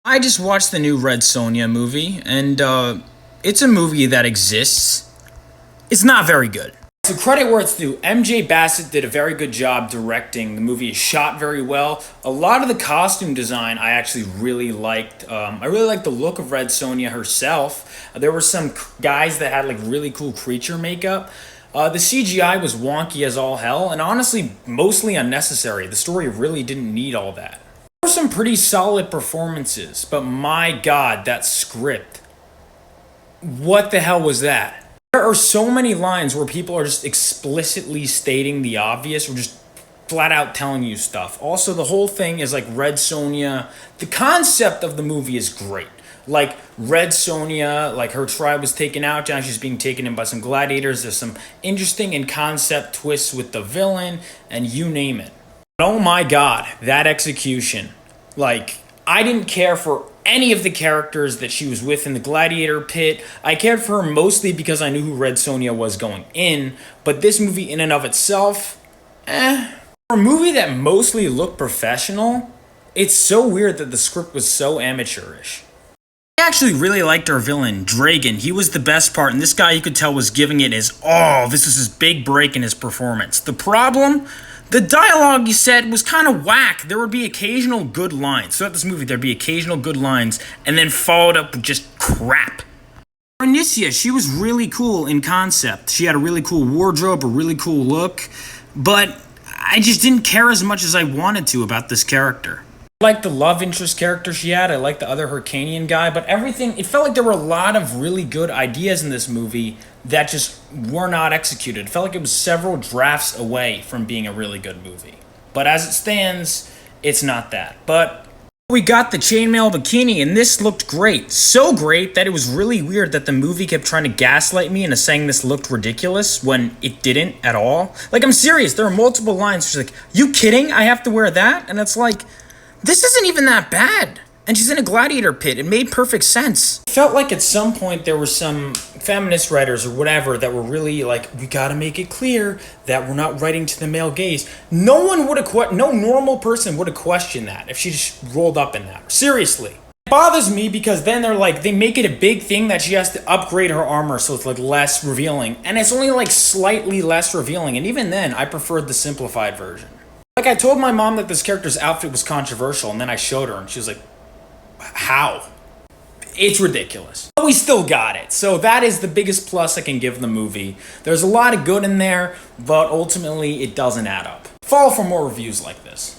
I just watched the new Red Sonja movie, and it's a movie that exists. It's not very good. So credit where it's due. MJ Bassett did a very good job directing. The movie is shot very well. A lot of the costume design I actually really liked. I really liked the look of Red Sonja herself. There were some guys that had like really cool creature makeup. The CGI was wonky as all hell, and honestly, mostly unnecessary. The story really didn't need all that. There were some pretty solid performances, but my god, that script. What the hell was that? There are so many lines where people are just explicitly stating the obvious or just flat out telling you stuff. Also, the whole thing is like Red Sonja. The concept of the movie is great. Like Red Sonja, like her tribe was taken out, now she's being taken in by some gladiators. There's some interesting and concept twists with the villain, and you name it. But oh my god, that execution. Like, I didn't care for any of the characters that she was with in the gladiator pit. I cared for her mostly because I knew who Red Sonja was going in, but this movie in and of itself, For a movie that mostly looked professional, it's so weird that the script was so amateurish. I actually really liked our villain, Dragon. He was the best part, and this guy you could tell was giving it his all. This was his big break in his performance. The problem? The dialogue, you said, was kind of whack. There would be occasional good lines. Throughout this movie, there'd be occasional good lines, and then followed up with just crap. Inicia, she was really cool in concept. She had a really cool wardrobe, a really cool look, but I just didn't care as much as I wanted to about this character. I liked the love interest character she had. I liked the other Hyrcanian guy, but everything, it felt like there were a lot of really good ideas in this movie that just were not executed. It felt like it was several drafts away from being a really good movie. But as it stands, it's not that. But we got the chainmail bikini, and this looked great. So great that it was really weird that the movie kept trying to gaslight me into saying this looked ridiculous when it didn't at all. Like, I'm serious. There are multiple lines. She's like, "You kidding? I have to wear that?" And it's like, this isn't even that bad. And she's in a gladiator pit. It made perfect sense. It felt like at some point there were some feminist writers or whatever that were really like, we gotta make it clear that we're not writing to the male gaze. No one would have, no normal person would have questioned that if she just rolled up in that. Seriously. It bothers me because then they're like, they make it a big thing that she has to upgrade her armor so it's like less revealing. And it's only like slightly less revealing. And even then, I preferred the simplified version. Like, I told my mom that this character's outfit was controversial, and then I showed her, and she was like, how? It's ridiculous. But we still got it. So that is the biggest plus I can give the movie. There's a lot of good in there, but ultimately it doesn't add up. Follow for more reviews like this.